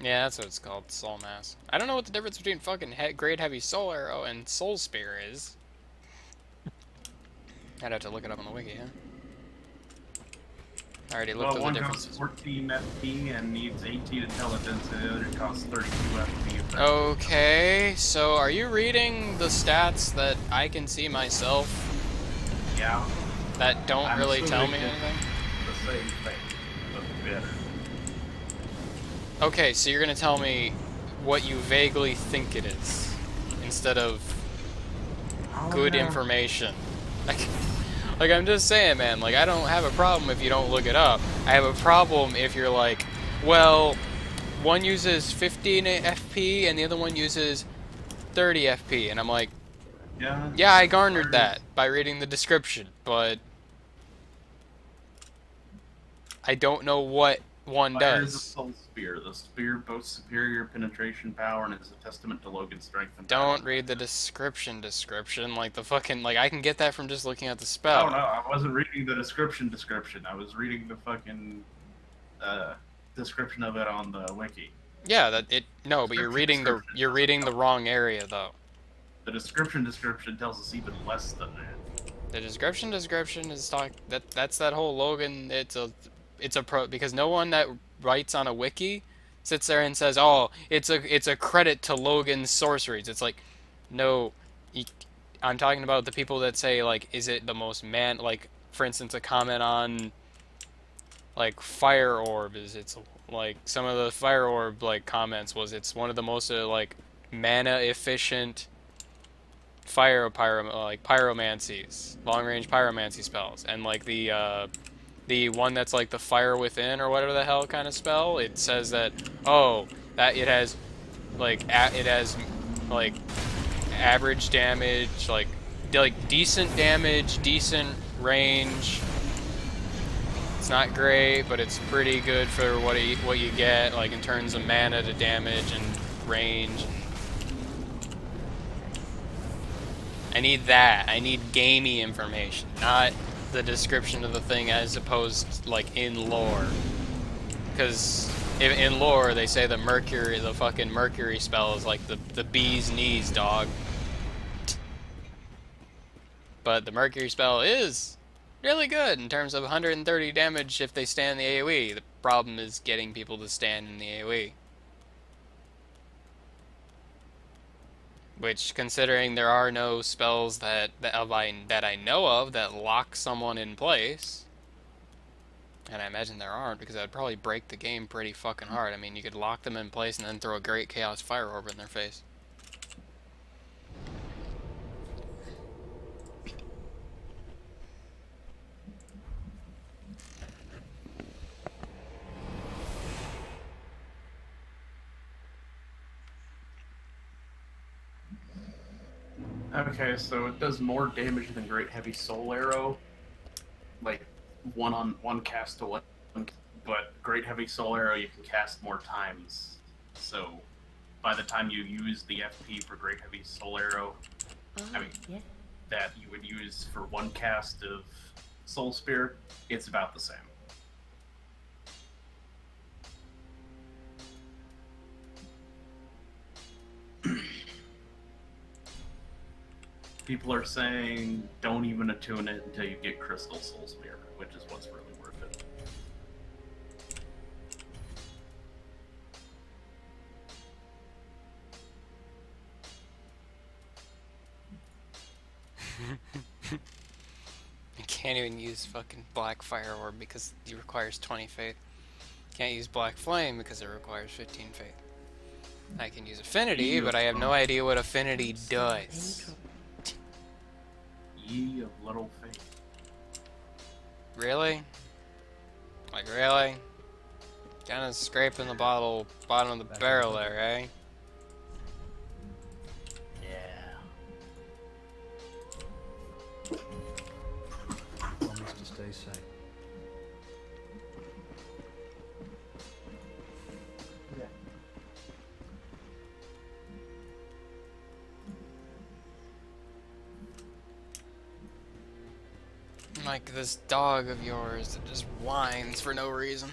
Yeah, that's what it's called, Soul Mass. I don't know what the difference between fucking Great Heavy Soul Arrow and Soul Spear is. I'd have to look it up on the wiki, huh? I already looked Well, at the one costs differences. 14 FP and needs 18 intelligence, and the other costs 32 FP effectively. Okay, so are you reading the stats that I can see myself Yeah, that don't I'm really tell assuming me it's anything? the same thing, but better. Okay, so you're gonna tell me what you vaguely think it is instead of Oh good yeah. information. Like, like I'm just saying, man. Like I don't have a problem if you don't look it up. I have a problem if you're like, well, one uses 15 FP and the other one uses 30 FP, and I'm like, Yeah, yeah, I garnered fire that is by reading the description, but I don't know what one fire is a does. soul spear. The spear boasts superior penetration power and is a testament to Logan's strength in battle. Don't read the description like the fucking like I can get that from just looking at the Oh no, spell. I wasn't reading the description. I was reading the fucking uh, description of it on the wiki. Yeah, that it no, but Description you're doesn't reading the tell us. wrong area though. The description tells us even less than that. The description is that's that whole Logan. It's a pro because no one that writes on a wiki sits there and says, "Oh, it's a credit to Logan's sorceries." It's like, no, you, I'm talking about the people that say like, is it the most man like for instance a comment on like fire orb is it's like some of the fire orb like comments was it's one of the most like mana efficient like pyromancies, long range pyromancy spells, and like the one that's like the fire within or whatever the hell kind of spell. It says that oh that it has like average damage, like decent damage, decent range. It's not great, but it's pretty good for what you get like in terms of mana to damage and range. I need that. I need gamey information, not the description of the thing as opposed like in lore. Because in lore they say the fucking Mercury spell is like the bee's knees, dog. But the Mercury spell is really good in terms of 130 damage if they stand the AoE. The problem is getting people to stand in the AoE. Which, considering there are no spells that I know of that lock someone in place, and I imagine there aren't because that would probably break the game pretty fucking hard. I mean, you could lock them in place and then throw a great Chaos Fire Orb in their face. Okay, so it does more damage than Great Heavy Soul Arrow, like one on one cast to one. But Great Heavy Soul Arrow you can cast more times. So by the time you use the FP for Great Heavy Soul Arrow, I mean Yeah. that you would use for one cast of Soul Spear, it's about the same. People are saying don't even attune it until you get Crystal Soul Spear, which is what's really worth it. You can't even use fucking Black Fire Orb because it requires 20 faith. Can't use Black Flame because it requires 15 faith. I can use Affinity, Ye of, but I have no idea what Affinity Some does. paint. ye of little faith. Really? Like, really? Kinda scraping the bottom of the barrel there, eh? Yeah. Promise to stay safe. Like this dog of yours that just whines for no reason.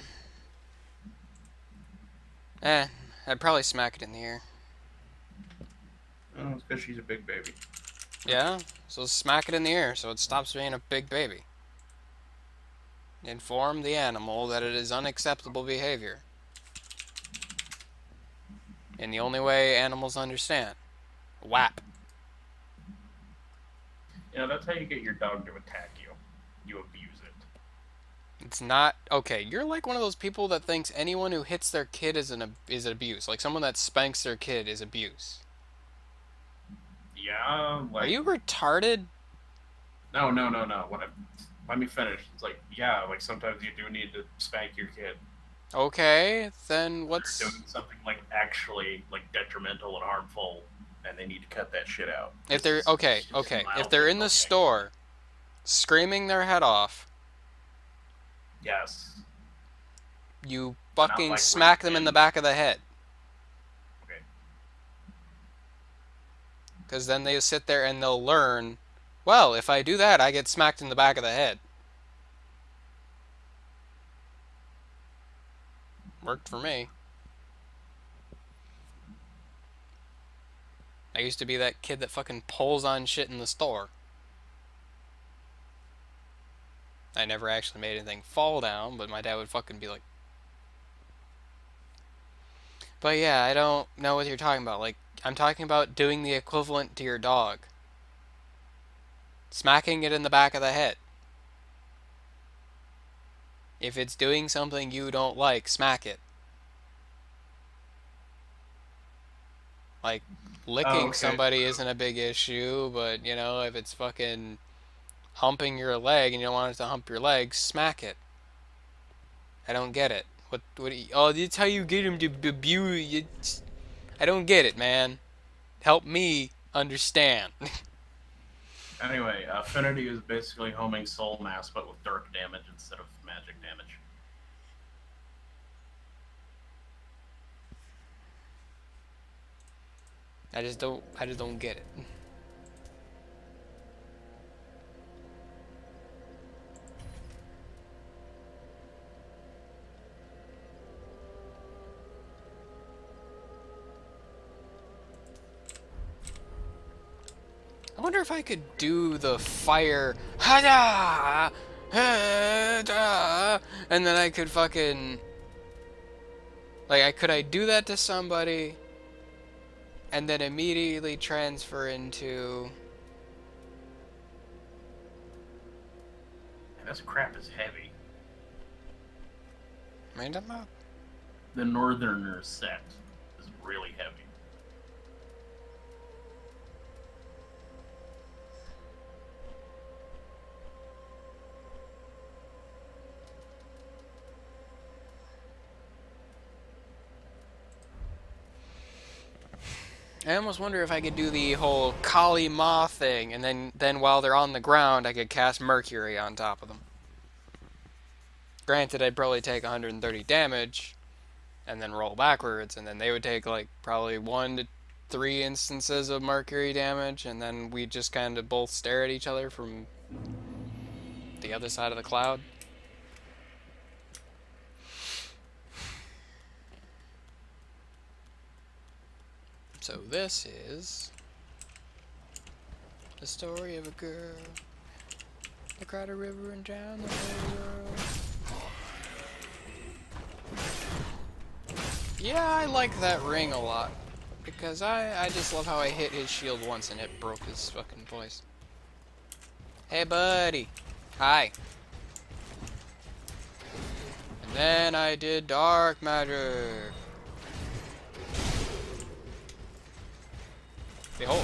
Eh, I'd probably smack it in the ear. Oh, it's because she's a big baby. Yeah? So smack it in the ear so it stops being a big baby. Inform the animal that it is unacceptable behavior. In the only way animals understand. Whap. You know, that's how you get your dog to attack you. You abuse it. It's not okay. You're like one of those people that thinks anyone who hits their kid is abuse. Like someone that spanks their kid is abuse. Yeah, like... Are you retarded? No. Let me finish. It's like, yeah, like sometimes you do need to spank your kid. Okay, then what's Doing something like actually like detrimental and harmful, and they need to cut that shit out. if they're okay? If they're in the store, screaming their head off, Yes. you Not fucking like smack them in the back of the head. Okay. Because then they sit there and they'll learn, well, if I do that, I get smacked in the back of the head. Worked for me. I used to be that kid that fucking pulls on shit in the store. I never actually made anything fall down, but my dad would fucking be like... But yeah, I don't know what you're talking about. Like, I'm talking about doing the equivalent to your dog. Smacking it in the back of the head. If it's doing something you don't like, smack it. Like, licking somebody isn't a big issue, but, you know, if it's fucking humping your leg and you don't want it to hump your leg, smack it. I don't get it. Oh, that's how you get him to abuse. I don't get it, man. Help me understand. Anyway, Affinity is basically homing Soul Mass, but with dark damage instead of magic damage. I just don't get it. I wonder if I could do the fire, ha-da, ha-da, and then I could fucking, like, could I do that to somebody, and then immediately transfer into... And this crap is heavy. Random map? The Northerner set is really heavy. I almost wonder if I could do the whole Kali Ma thing, and then while they're on the ground, I could cast Mercury on top of them. Granted, I'd probably take 130 damage, and then roll backwards, and then they would take, like, probably 1 to 3 instances of Mercury damage, and then we just kind of both stare at each other from the other side of the cloud. So this is the story of a girl that cried a river and drowned the whole world. Yeah, I like that ring a lot. Because I just love how I hit his shield once and it broke his fucking voice. Hey buddy. Hi. And then I did dark magic. Behold.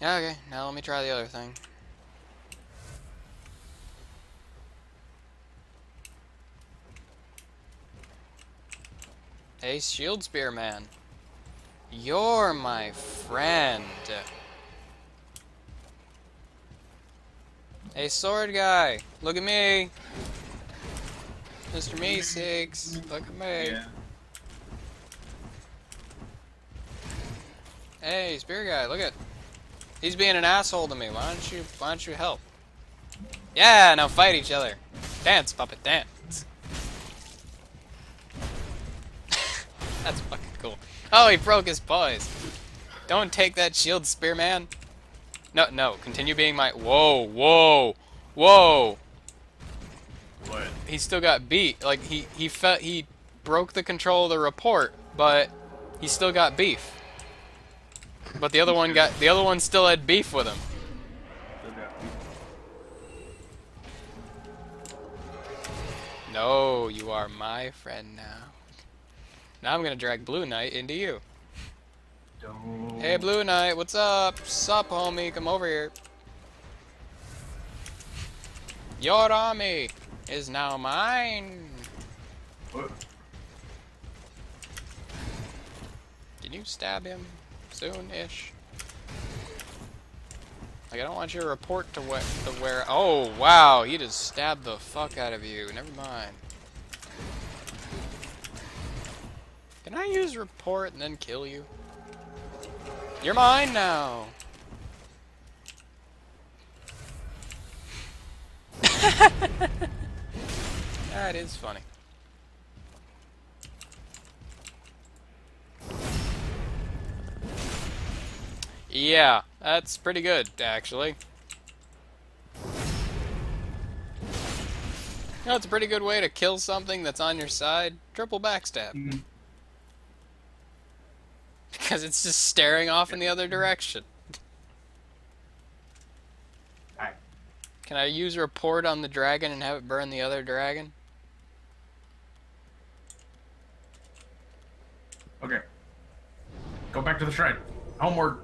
Okay, now let me try the other thing. Hey, Shield Spearman. You're my friend. Hey, Sword Guy. Look at me. Mr. Meeseeks, look at me. Yeah. Hey, Spear Guy, look at. He's being an asshole to me. Why don't you help? Yeah, now fight each other. Dance, puppet, dance. That's fucking cool. Oh, he broke his poise. Don't take that shield, Spearman. No, no, continue being my... Whoa, whoa, whoa. What? He still got beat. Like, he broke the control of the report, but he still got beef. But the other one still had beef with him. No, you are my friend now. Now I'm gonna drag Blue Knight into you. Don't. Hey, Blue Knight, what's up? Sup, homie? Come over here. Your army is now mine. What? Can you stab him soon-ish? Like, I don't want your report to where. Oh, wow, he just stabbed the fuck out of you. Never mind. Can I use report and then kill you? You're mine now. That is funny. Yeah, that's pretty good, actually. You know, it's a pretty good way to kill something that's on your side. Triple backstab. Mm. Because it's just staring off in the other direction. Alright. Can I use report on the dragon and have it burn the other dragon? Okay. Go back to the shrine. Homeward.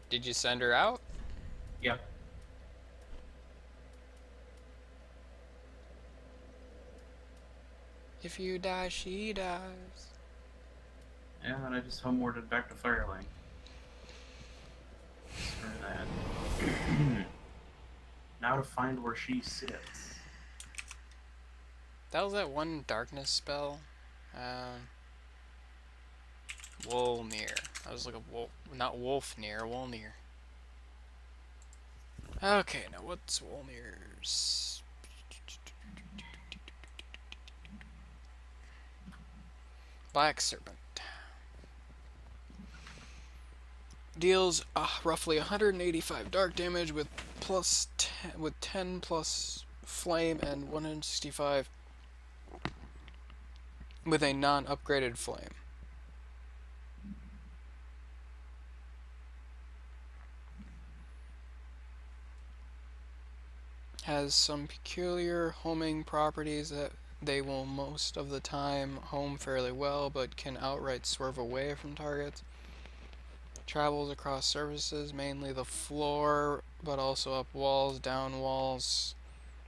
Did you send her out? Yep. If you die, she dies. Yeah, and then I just homewarded back to Firelink. Screw that. Now to find where she sits. That was that one darkness spell. Wolnir. I was like a wolf, not Wolfnir, Wolnir. Okay, now what's Wolnir's? Black Serpent. Deals roughly 185 dark damage with 10 plus flame and 165 with a non-upgraded flame. Has some peculiar homing properties that they will most of the time home fairly well, but can outright swerve away from targets. Travels across surfaces, mainly the floor, but also up walls, down walls,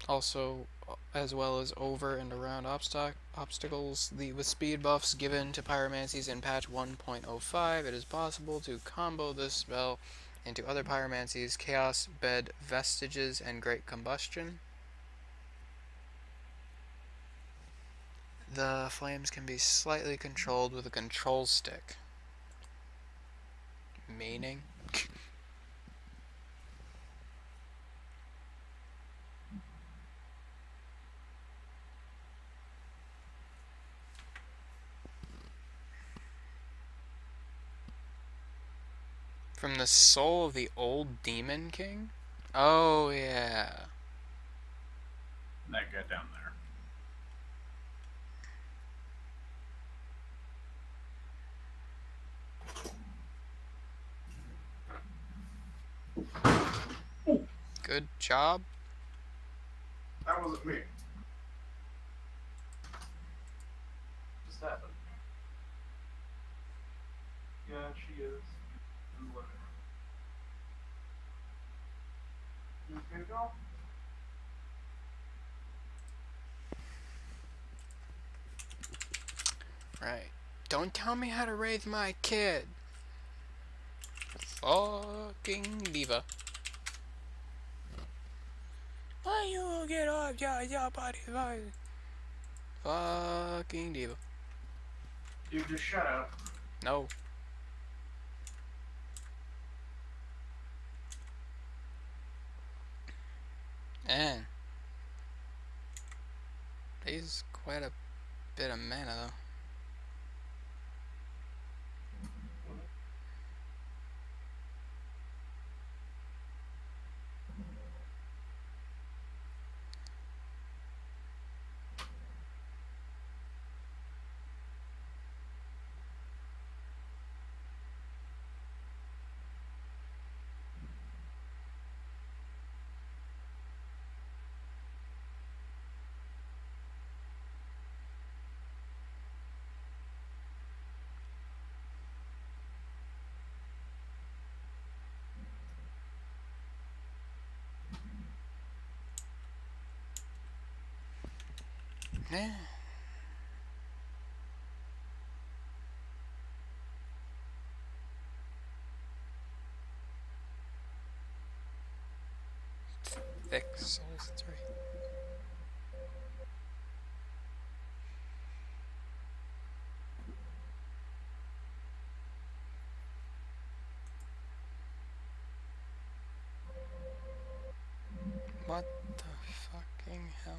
also as well as over and around obstacles. With speed buffs given to pyromancies in patch 1.05, it is possible to combo this spell into other pyromancies, Chaos, Bed, Vestiges, and Great Combustion. The flames can be slightly controlled with a control stick. Meaning? From the soul of the old Demon King? Oh, yeah. That guy down there. Good job. That wasn't me. Just happened. Yeah, she is. You okay, girl? Right. Don't tell me how to raise my kid. Fucking diva. Why you get off your body? Fucking diva. Dude, just shut up. No. Man. They use quite a bit of mana, though. Yeah. Thick souls 3. What the fucking hell?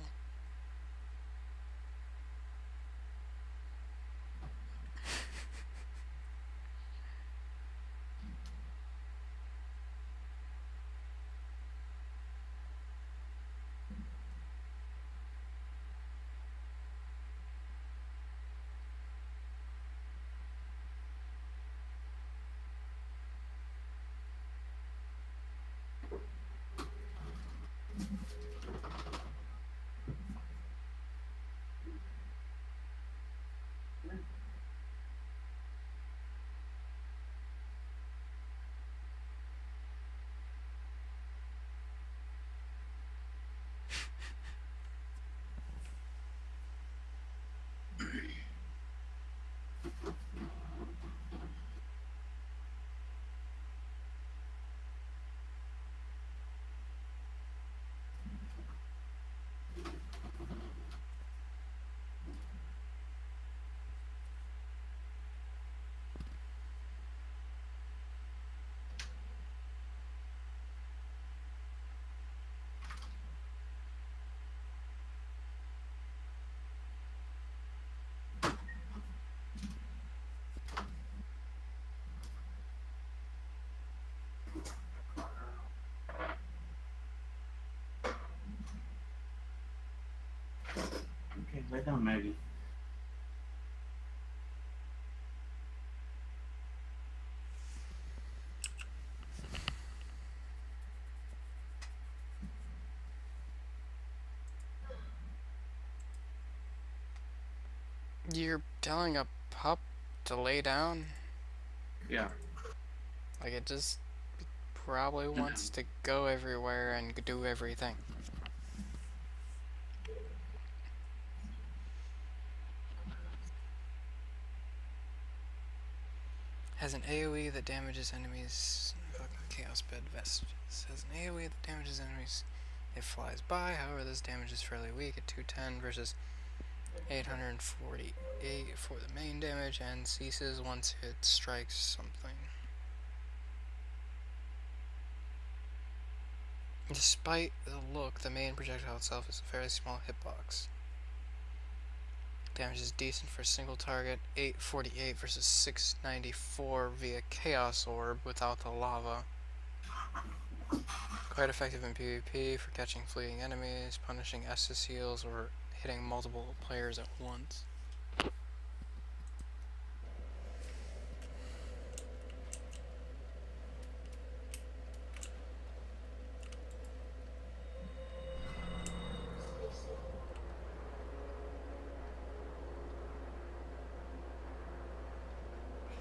Okay, lay down, Maggie. You're telling a pup to lay down? Yeah. Like, it just probably wants to go everywhere and do everything. Has an AoE that damages enemies. Fucking Chaos Bed Vestiges. Has an AoE that damages enemies. It flies by, however, this damage is fairly weak at 210 versus 848 for the main damage, and ceases once it strikes something. Despite the look, the main projectile itself is a fairly small hitbox. Damage is decent for a single target, 848 versus 694 via Chaos Orb without the lava. Quite effective in PvP for catching fleeting enemies, punishing Estus heals, or hitting multiple players at once.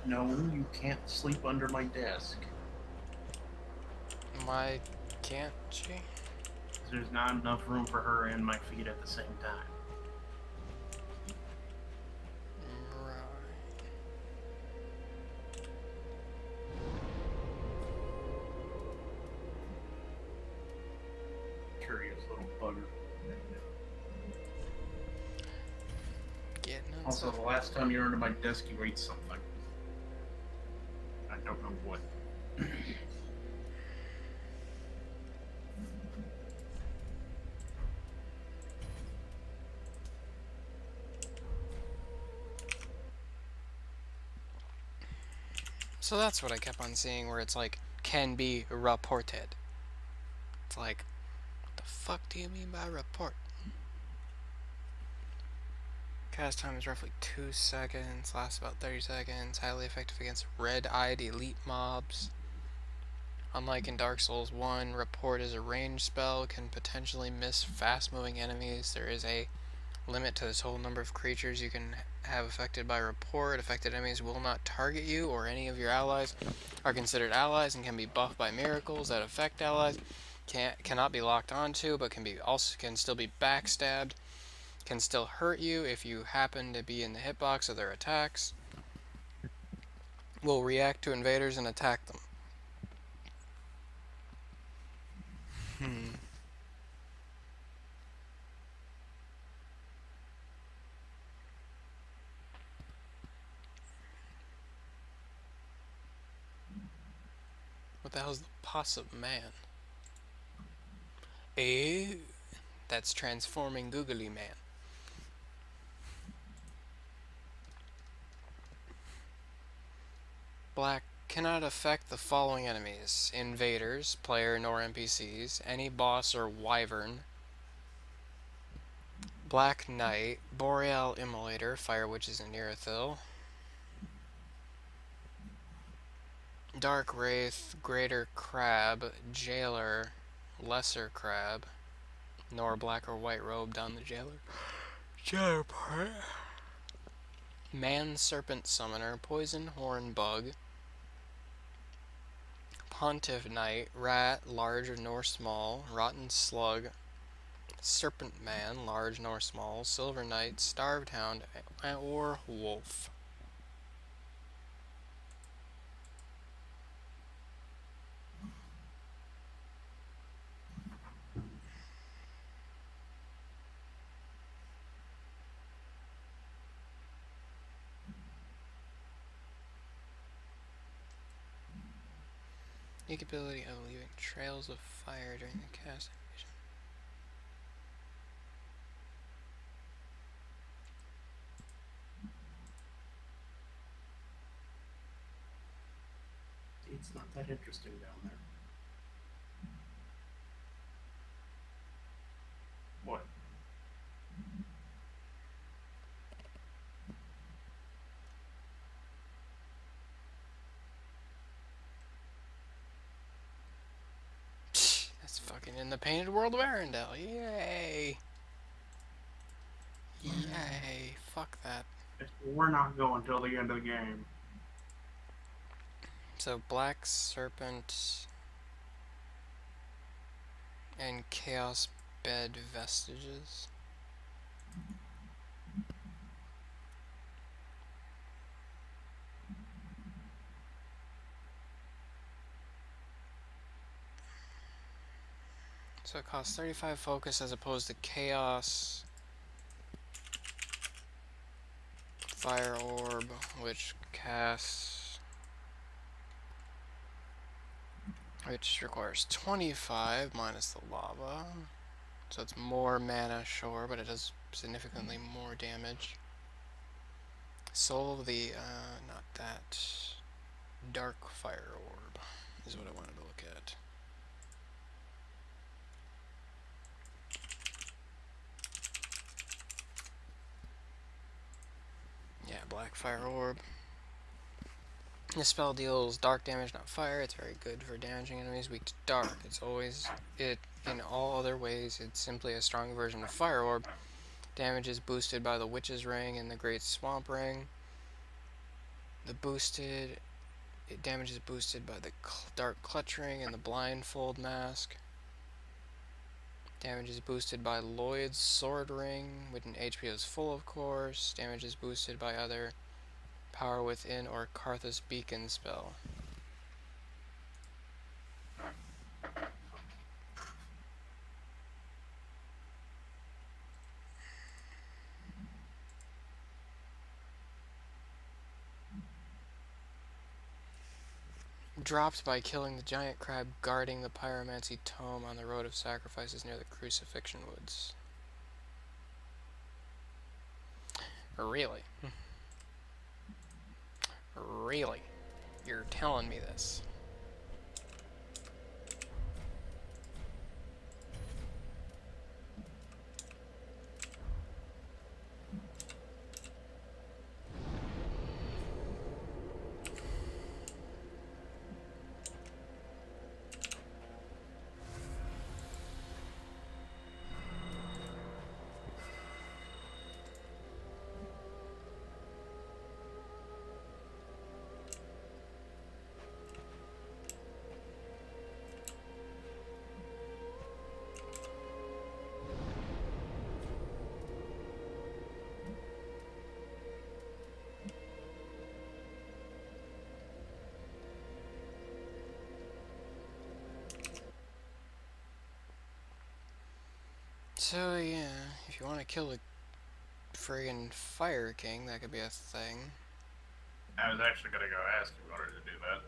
No, you can't sleep under my desk. Why can't she? There's not enough room for her and my feet at the same time. Right. Curious little bugger. Getting on Also, the last time you were under my desk, you ate something. I don't know what. So that's what I kept on seeing, where it's like, can be reported. It's like, what the fuck do you mean by report? Cast time is roughly 2 seconds, lasts about 30 seconds, highly effective against red-eyed elite mobs. Unlike in Dark Souls 1, report is a ranged spell, can potentially miss fast-moving enemies. There is a limit to the total number of creatures you can have affected by report. Affected enemies will not target you or any of your allies, are considered allies, and can be buffed by miracles that affect allies. Cannot be locked onto, but can still be backstabbed. Can still hurt you if you happen to be in the hitbox of their attacks. Will react to invaders and attack them. What the hell's the Possum Man? Eh? That's transforming Googly Man. Black cannot affect the following enemies: invaders, player nor NPCs, any boss or wyvern, Black Knight, Boreal Immolator, Fire Witches and Irithyll, Dark Wraith, Greater Crab, Jailer, Lesser Crab, nor black or white robe down the Jailer part. Man Serpent Summoner, Poison Horn Bug, Pontiff Knight, Rat, large nor small, Rotten Slug, Serpent Man, large nor small, Silver Knight, Starved Hound, or Wolf. Unique ability of leaving trails of fire during the cast animation. It's not that interesting down there. What? That's fucking in the Painted World of Arendelle. Yay! Yay! Fuck that. We're not going till the end of the game. So Black Serpent and Chaos Bed Vestiges. So it costs 35 focus as opposed to Chaos Fire Orb, which requires 25 minus the lava. So it's more mana, sure, but it does significantly more damage. Soul of the, not that. Dark Fire Orb is what I wanted to look at. Yeah, Black Fire Orb. This spell deals dark damage, not fire. It's very good for damaging enemies weak to dark. In all other ways, it's simply a strong version of Fire Orb. Damage is boosted by the Witch's Ring and the Great Swamp Ring. Damage is boosted by the Dark Clutch Ring and the Blindfold Mask. Damage is boosted by Lloyd's Sword Ring, with an HP is full, of course. Damage is boosted by either Power Within or Karthus Beacon spell. Dropped by killing the giant crab guarding the Pyromancy Tome on the Road of Sacrifices near the Crucifixion Woods. Really? Really? you're telling me this. So yeah, if you want to kill the friggin' Fire King, that could be a thing. I was actually gonna go ask you in order to do that.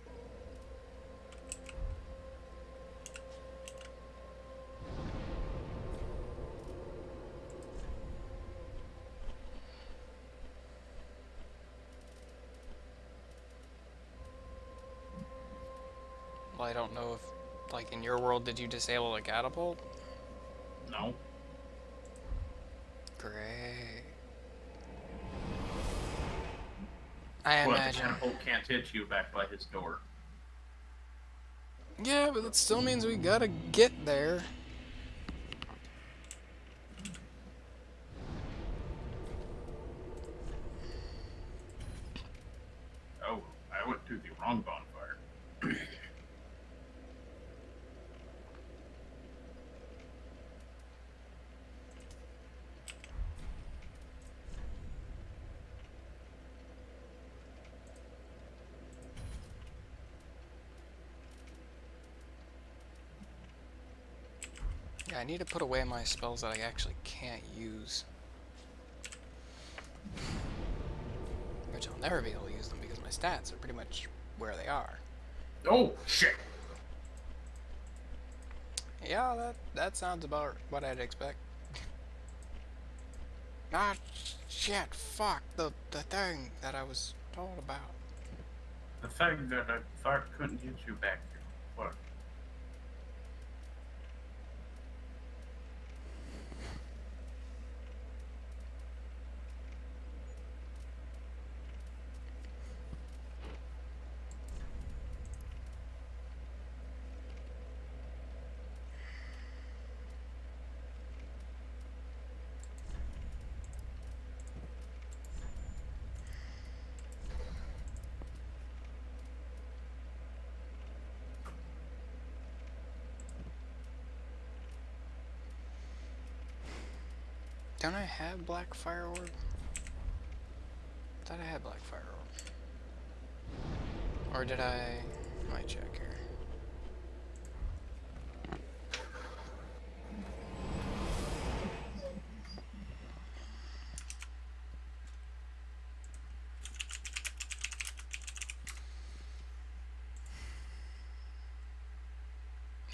Well, I don't know if, like, in your world, did you disable the catapult? No. Great. I Well, the imagine. catapult can't hit you back by his door. Yeah, but that still means we gotta get there. Oh, I went to the wrong bonfire. Yeah, I need to put away my spells that I actually can't use. Which I'll never be able to use them because my stats are pretty much where they are. Oh, shit! Yeah, that sounds about what I'd expect. Ah, shit, fuck, the thing that I was told about. The thing that I thought couldn't get you back here. What? Don't I have Black Fire Orb? Thought I had Black Fire Orb. Or did I? Might check here.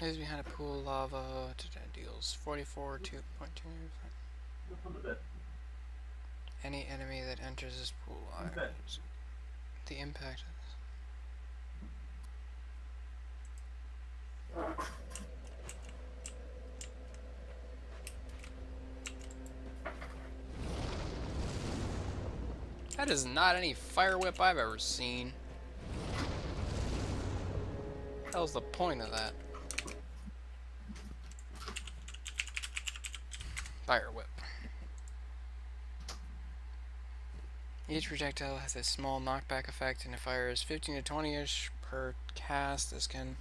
Is behind a pool of lava. That deals 44 2.2. Any enemy that enters this pool items. The impact of this. That is not any fire whip I've ever seen. What the hell's the point of that? Fire whip. Each projectile has a small knockback effect and it fires 15 to 20-ish per cast. This can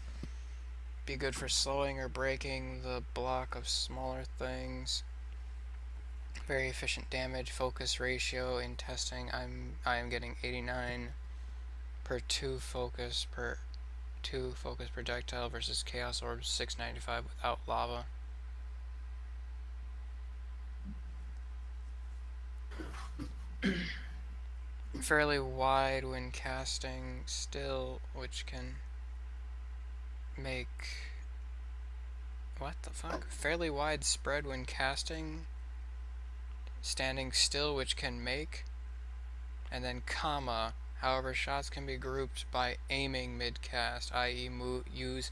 be good for slowing or breaking the block of smaller things. Very efficient damage focus ratio in testing. I am getting 89 per 2 focus projectile versus Chaos Orb 695 without lava. Fairly wide when casting still, which can make... What the fuck? Fairly wide spread when casting, standing still, which can make, and then comma, However, shots can be grouped by aiming mid-cast, i.e. use